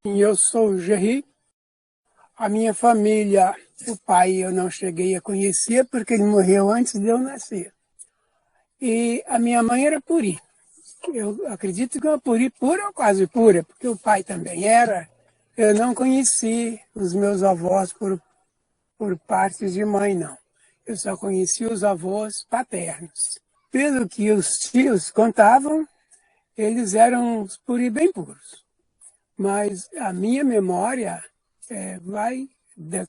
Eu sou o Gerry. A minha família, o pai eu não cheguei a conhecer porque ele morreu antes de eu nascer. E a minha mãe era puri. Eu acredito que uma puri pura ou quase pura, porque o pai também era. Eu não conheci os meus avós por parte de mãe, não. Eu só conheci os avós paternos. Pelo que os tios contavam, eles eram os puri bem puros. Mas a minha memória vai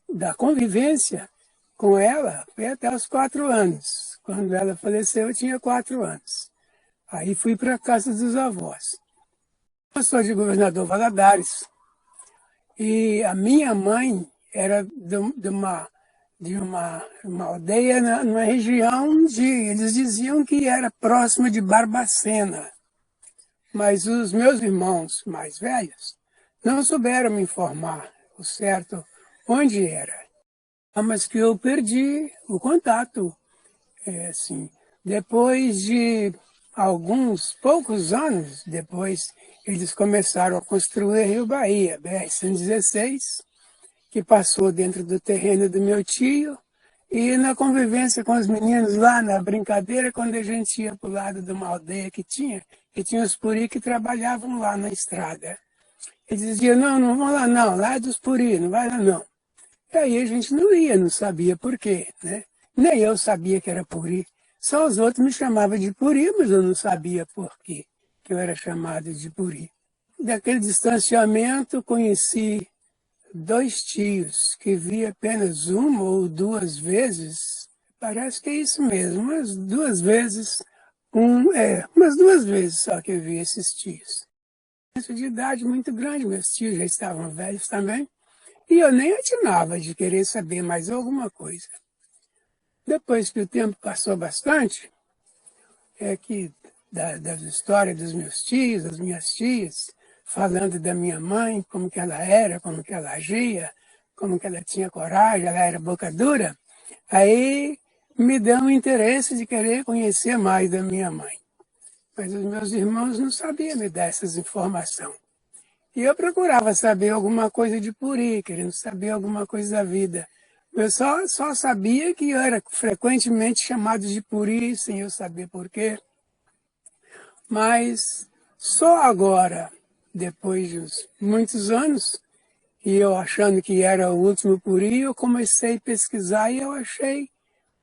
da convivência com ela foi até os 4 anos. Quando ela faleceu, eu tinha 4 anos. Aí fui para a casa dos avós. Eu sou de Governador Valadares e a minha mãe era de uma aldeia numa região eles diziam que era próxima de Barbacena. Mas os meus irmãos mais velhos não souberam me informar o certo onde era. Mas que eu perdi o contato. Assim, depois de alguns poucos anos depois, eles começaram a construir Rio Bahia, BR-116, que passou dentro do terreno do meu tio, e na convivência com os meninos lá, na brincadeira, quando a gente ia para o lado de uma aldeia que tinha os puri que trabalhavam lá na estrada. Eles diziam, não, não vão lá não, lá é dos puri, não vai lá não. E aí a gente não ia, não sabia por quê, né? Nem eu sabia que era puri. Só os outros me chamavam de puri, mas eu não sabia por quê que eu era chamado de puri. Daquele distanciamento, conheci 2 tios que vi apenas uma ou 2 vezes. Parece que é isso mesmo, umas 2 vezes. Umas 2 vezes só que eu vi esses tios. De idade muito grande, meus tios já estavam velhos também. E eu nem atinava de querer saber mais alguma coisa. Depois que o tempo passou bastante, é que das histórias dos meus tios, das minhas tias, falando da minha mãe, como que ela era, como que ela agia, como que ela tinha coragem, ela era boca dura, aí me deu um interesse de querer conhecer mais da minha mãe. Mas os meus irmãos não sabiam me dar essas informações. E eu procurava saber alguma coisa de puri, querendo saber alguma coisa da vida. Eu só sabia que eu era frequentemente chamado de puri, sem eu saber por quê. Mas só agora, depois de muitos anos, e eu achando que era o último puri, eu comecei a pesquisar e eu achei,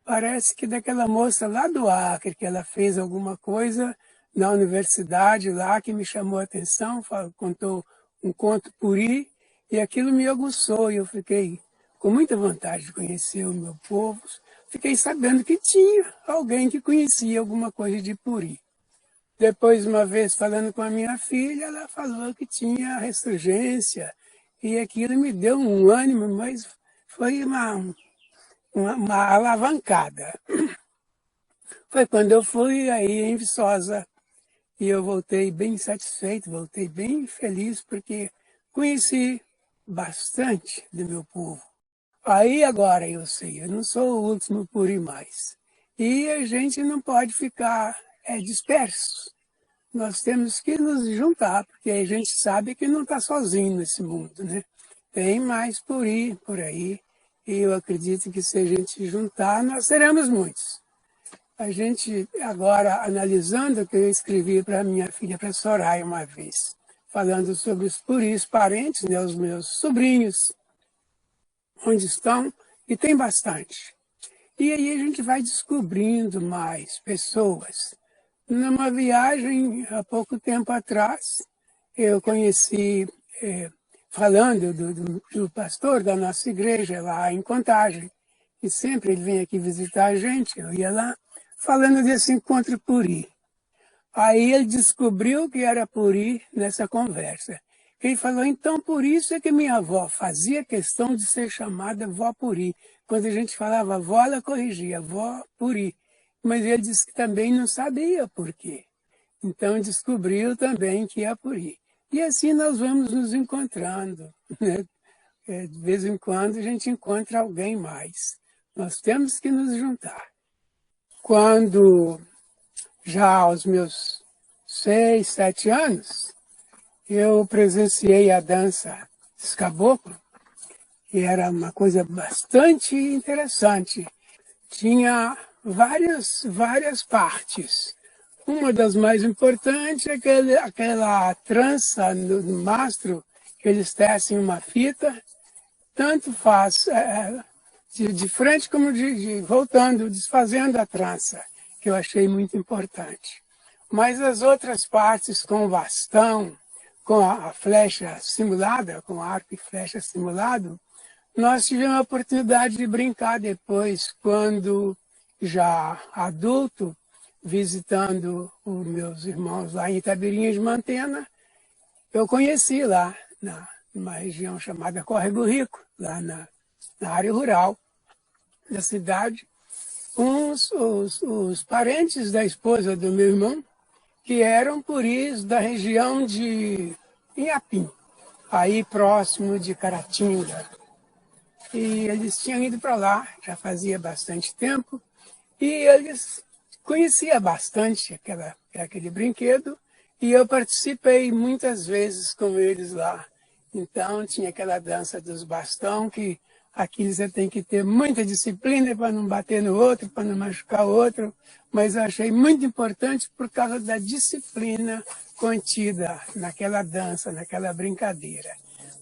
parece que daquela moça lá do Acre, que ela fez alguma coisa na universidade lá que me chamou a atenção, contou um conto puri, e aquilo me aguçou, e eu fiquei com muita vontade de conhecer o meu povo. Fiquei sabendo que tinha alguém que conhecia alguma coisa de puri. Depois, uma vez falando com a minha filha, ela falou que tinha ressurgência, e aquilo me deu um ânimo, mas foi uma alavancada. Foi quando eu fui aí em Viçosa, e eu voltei bem satisfeito, voltei bem feliz, porque conheci bastante do meu povo. Aí agora eu sei, eu não sou o último puri mais. E a gente não pode ficar disperso. Nós temos que nos juntar, porque a gente sabe que não está sozinho nesse mundo, né? Tem mais puri por aí, e eu acredito que se a gente juntar, nós seremos muitos. A gente, agora, analisando o que eu escrevi para minha filha, para Soraya, uma vez, falando sobre os puris parentes, né, os meus sobrinhos, onde estão, e tem bastante. E aí a gente vai descobrindo mais pessoas. Numa viagem, há pouco tempo atrás, eu conheci, falando do pastor da nossa igreja lá em Contagem, e sempre ele vem aqui visitar a gente, eu ia lá, falando desse encontro puri. Aí ele descobriu que era puri nessa conversa. Ele falou, então por isso é que minha avó fazia questão de ser chamada vó puri. Quando a gente falava vó, ela corrigia, vó puri. Mas ele disse que também não sabia por quê. Então descobriu também que é puri. E assim nós vamos nos encontrando, né? De vez em quando a gente encontra alguém mais. Nós temos que nos juntar. Quando já aos meus 6, 7 anos, eu presenciei a dança dos caboclos e era uma coisa bastante interessante. Tinha várias partes. Uma das mais importantes é aquela trança no mastro, que eles tecem uma fita, tanto faz de frente como voltando, desfazendo a trança, que eu achei muito importante. Mas as outras partes com o bastão, com a flecha simulada, com arco e flecha simulado, nós tivemos a oportunidade de brincar depois, quando já adulto, visitando os meus irmãos lá em Itabirinha de Mantena, eu conheci lá, numa região chamada Córrego Rico, lá na área rural da cidade, os parentes da esposa do meu irmão, que eram puris da região de Inhapim, aí próximo de Caratinga. E eles tinham ido para lá, já fazia bastante tempo, e eles conheciam bastante aquele brinquedo, e eu participei muitas vezes com eles lá. Então tinha aquela dança dos bastão, que aqui você tem que ter muita disciplina para não bater no outro, para não machucar o outro, mas eu achei muito importante por causa da disciplina contida naquela dança, naquela brincadeira.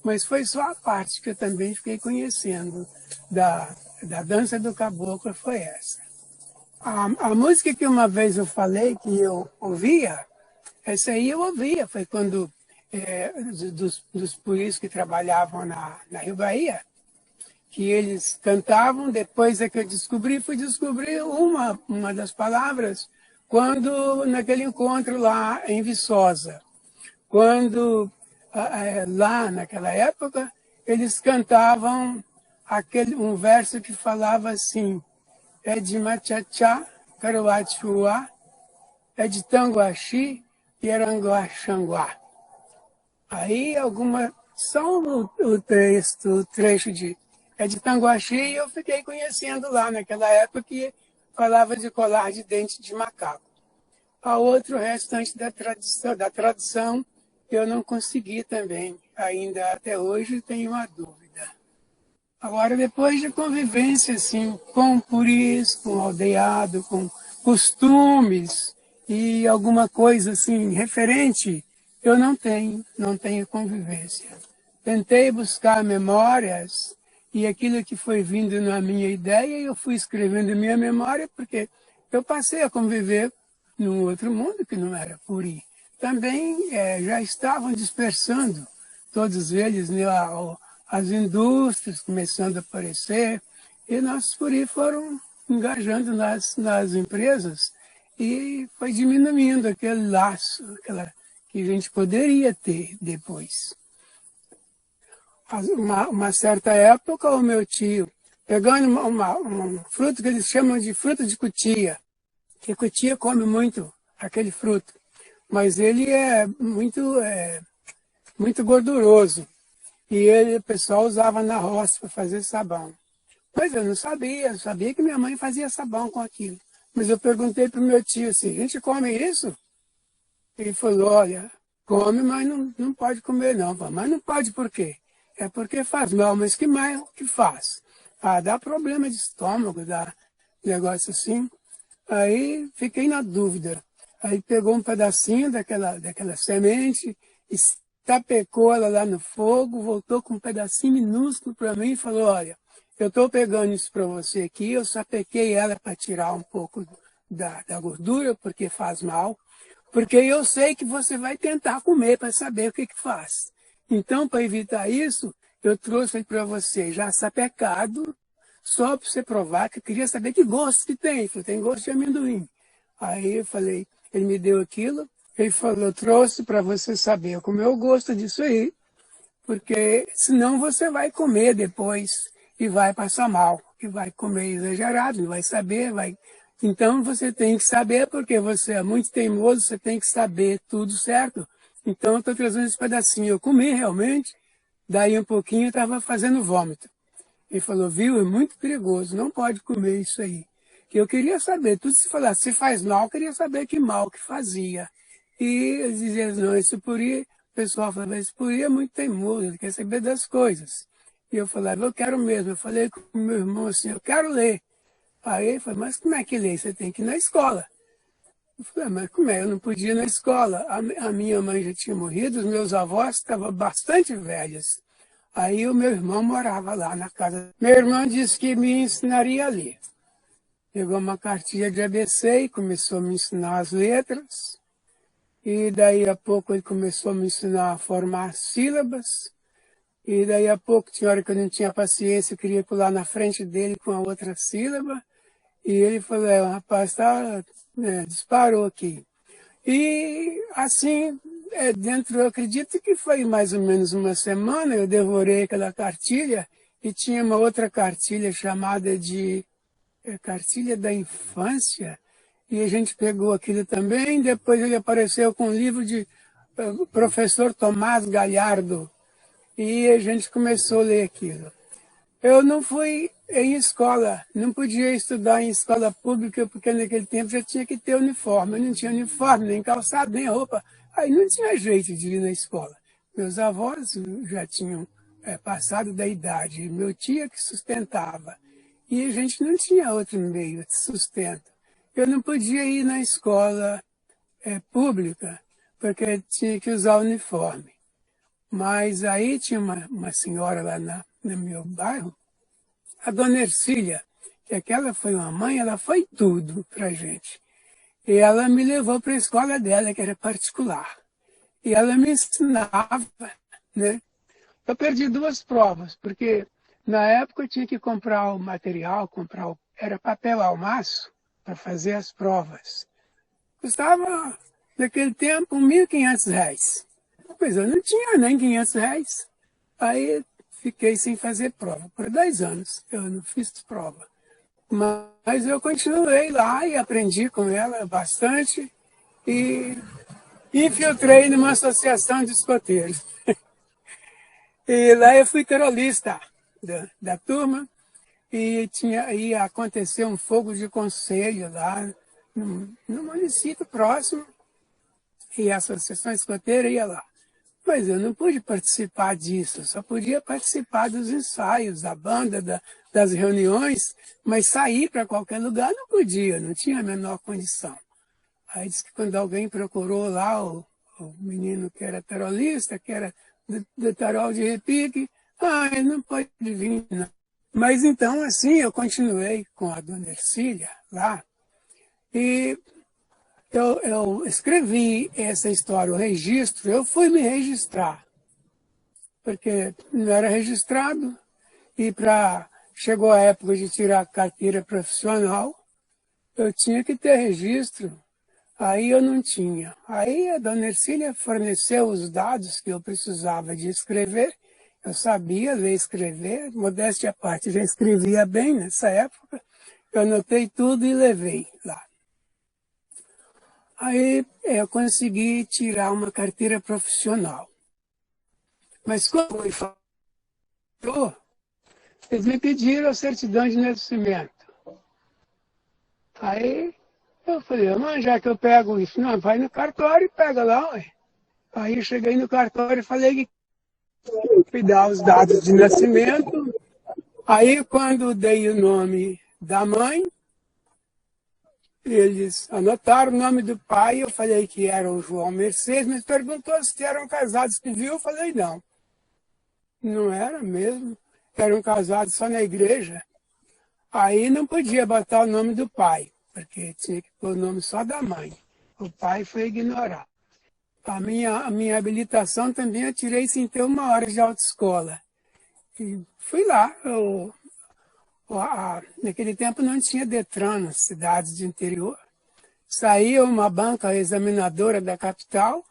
Mas foi só a parte que eu também fiquei conhecendo da dança do caboclo, foi essa. A música que uma vez eu falei que eu ouvia, essa aí eu ouvia, foi quando dos puris que trabalhavam na Rio Bahia, que eles cantavam, depois é que eu fui descobrir uma das palavras, quando naquele encontro lá em Viçosa, quando lá naquela época eles cantavam um verso que falava assim: é de Machachá, Caruachuá, é de Tanguaxi e Aranguaxanguá. Aí só o trecho é de Tanguaxi, e eu fiquei conhecendo lá naquela época, que falava de colar de dente de macaco. A outro restante da tradução eu não consegui também, ainda até hoje tenho uma dúvida. Agora, depois de convivência assim, com puris, com aldeado, com costumes e alguma coisa assim referente, eu não tenho convivência. Tentei buscar memórias e aquilo que foi vindo na minha ideia, eu fui escrevendo minha memória, porque eu passei a conviver num outro mundo que não era puri. Também já estavam dispersando, todos eles, né, as indústrias começando a aparecer, e nossos puris foram engajando nas empresas, e foi diminuindo aquele laço que a gente poderia ter depois. Uma certa época, o meu tio, pegando um fruto que eles chamam de fruta de cutia, que cutia come muito aquele fruto, mas ele é muito gorduroso. E o pessoal usava na roça para fazer sabão. Mas eu não sabia, eu sabia que minha mãe fazia sabão com aquilo. Mas eu perguntei para o meu tio assim: a gente come isso? Ele falou: olha, come, mas não pode comer não. Mas não pode por quê? É porque faz mal, mas que mal que faz? Ah, dá problema de estômago, dá negócio assim. Aí fiquei na dúvida. Aí pegou um pedacinho daquela semente, tapecou ela lá no fogo, voltou com um pedacinho minúsculo para mim e falou: olha, eu estou pegando isso para você aqui, eu sapequei ela para tirar um pouco da gordura, porque faz mal, porque eu sei que você vai tentar comer para saber o que faz. Então, para evitar isso, eu trouxe para você já sapecado, só para você provar, que eu queria saber que gosto que tem. Falei: tem gosto de amendoim. Aí eu falei, ele me deu aquilo, ele falou: eu trouxe para você saber como eu gosto disso aí, porque senão você vai comer depois e vai passar mal, e vai comer exagerado, não vai saber, vai. Então você tem que saber, porque você é muito teimoso, você tem que saber tudo certo. Então eu estou trazendo esse pedacinho. Eu comi realmente, daí um pouquinho eu estava fazendo vômito. Ele falou: viu, é muito perigoso, não pode comer isso aí. Que eu queria saber, tudo se falasse, se faz mal, eu queria saber que mal que fazia. E eles diziam: não, isso por aí, pessoal falava, esse Puri é muito teimoso, ele quer saber das coisas. E eu falava, eu quero mesmo. Eu falei com o meu irmão assim, eu quero ler. Aí ele falou, mas como é que lê? Você tem que ir na escola. Eu falei, mas como é? Eu não podia ir na escola. A minha mãe já tinha morrido, os meus avós estavam bastante velhos. Aí o meu irmão morava lá na casa. Meu irmão disse que me ensinaria a ler. Pegou uma cartilha de ABC e começou a me ensinar as letras. E daí a pouco ele começou a me ensinar a formar sílabas. E daí a pouco, tinha hora que eu não tinha paciência, eu queria pular na frente dele com a outra sílaba. E ele falou, o rapaz disparou aqui. E assim, eu acredito que foi mais ou menos uma semana, eu devorei aquela cartilha e tinha uma outra cartilha chamada de Cartilha da Infância. E a gente pegou aquilo também, depois ele apareceu com um livro de professor Tomás Galhardo. E a gente começou a ler aquilo. Eu não fui em escola, não podia estudar em escola pública, porque naquele tempo já tinha que ter uniforme. Eu não tinha uniforme, nem calçado, nem roupa. Aí não tinha jeito de ir na escola. Meus avós já tinham passado da idade, meu tio que sustentava. E a gente não tinha outro meio de sustento. Eu não podia ir na escola pública, porque tinha que usar uniforme. Mas aí tinha uma senhora lá no meu bairro, a dona Ercília, que aquela foi uma mãe, ela foi tudo pra gente. E ela me levou para a escola dela, que era particular. E ela me ensinava, né? Eu perdi 2 provas, porque na época eu tinha que comprar o material, era papel almaço para fazer as provas. Custava, naquele tempo, R$ 1.500. Pois eu não tinha nem R$ 500. Aí fiquei sem fazer prova. Por 10 anos eu não fiz prova. Mas eu continuei lá e aprendi com ela bastante e infiltrei numa associação de escoteiros. E lá eu fui carolista da turma e ia acontecer um fogo de conselho lá no município próximo e a associação escoteira ia lá. Mas eu não pude participar disso, só podia participar dos ensaios, da banda, das reuniões, mas sair para qualquer lugar não podia, não tinha a menor condição. Aí disse que quando alguém procurou lá o menino que era tarolista, que era do tarol de repique, ele não pode vir, não. Mas então, assim, eu continuei com a dona Ercília lá, e eu escrevi essa história, o registro, eu fui me registrar, porque não era registrado, e chegou a época de tirar a carteira profissional, eu tinha que ter registro, aí eu não tinha. Aí a dona Ercília forneceu os dados que eu precisava de escrever, eu sabia ler e escrever, modéstia à parte, já escrevia bem nessa época, eu anotei tudo e levei lá. Aí eu consegui tirar uma carteira profissional. Mas como me falou, eles me pediram a certidão de nascimento. Aí eu falei, mas já que eu pego isso, não, vai no cartório e pega lá, ué. Aí eu cheguei no cartório e falei que me dá os dados de nascimento. Aí quando dei o nome da mãe, eles anotaram o nome do pai, eu falei que era o João Mercedes, mas perguntou se eram casados civil, eu falei não. Não era mesmo, eram casados só na igreja. Aí não podia botar o nome do pai, porque tinha que pôr o nome só da mãe. O pai foi ignorar. A minha habilitação também eu tirei sem ter 1 hora de autoescola. E fui lá. Naquele tempo não tinha Detran nas cidades de interior. Saía uma banca examinadora da capital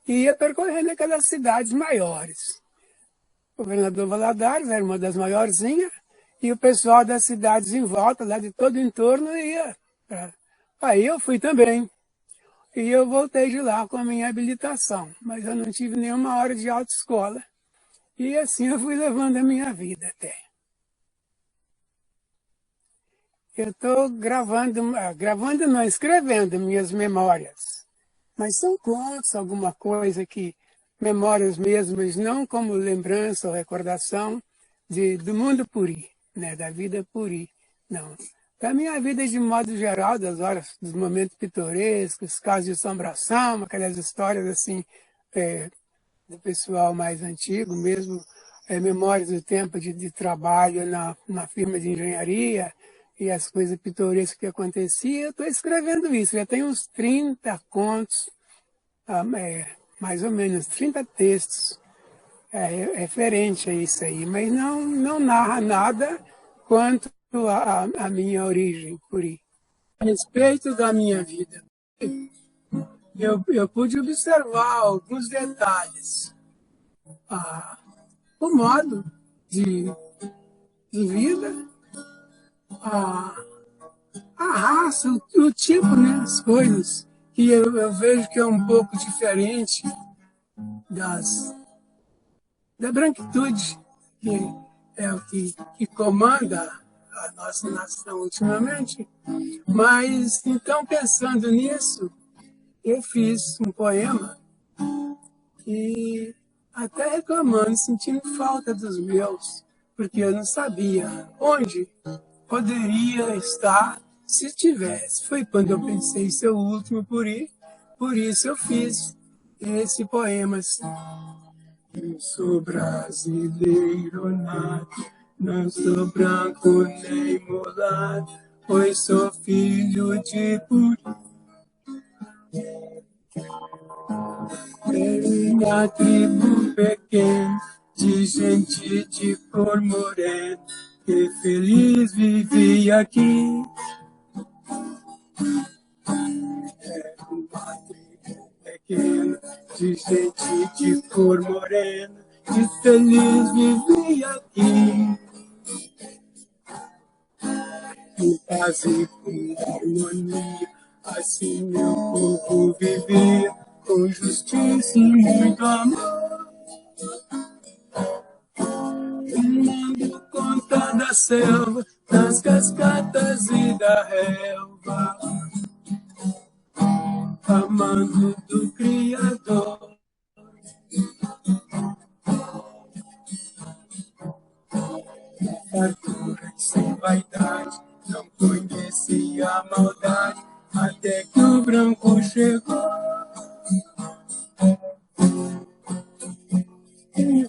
e ia percorrendo aquelas cidades maiores. O governador Valadares era uma das maiorzinhas, e o pessoal das cidades em volta, lá de todo o entorno, ia. Aí eu fui também. E eu voltei de lá com a minha habilitação, mas eu não tive nenhuma hora de autoescola. E assim eu fui levando a minha vida até. Eu estou gravando não, escrevendo minhas memórias. Mas são contos, alguma coisa que memórias mesmo, mas não como lembrança ou recordação do mundo puri, né, da vida puri, não. Da minha vida de modo geral, das horas, dos momentos pitorescos, casos de assombração, aquelas histórias assim, do pessoal mais antigo, mesmo memórias do tempo de trabalho na firma de engenharia e as coisas pitorescas que aconteciam. Eu estou escrevendo isso, já tem uns 30 contos, mais ou menos 30 textos referente a isso aí, mas não narra nada quanto a minha origem por aí. A respeito da minha vida, eu pude observar alguns detalhes. O modo de vida, a raça, o tipo, né, as coisas, que eu vejo que é um pouco diferente da branquitude, que é o que comanda a nossa nação ultimamente. Mas, então, pensando nisso, eu fiz um poema e até reclamando, sentindo falta dos meus, porque eu não sabia onde poderia estar se tivesse. Foi quando eu pensei ser o último por isso eu fiz esse poema assim. Eu sou brasileiro nato, não sou branco nem mulato, pois sou filho de puri. Minha tribo pequena, de gente de cor morena, que feliz vivia aqui. Era uma tribo pequena, de gente de cor morena, que feliz vivia aqui. Em paz e com harmonia, assim meu povo vivia, com justiça e muito amor. Tomando conta da selva, das cascatas e da relva, amando do Criador. Fartura e sem vaidade, não conhecia a maldade, até que o branco chegou.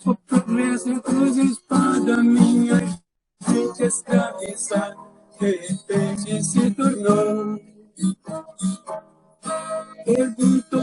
O progresso cruz e espada, minha gente escravizada, de repente se tornou. Perguntou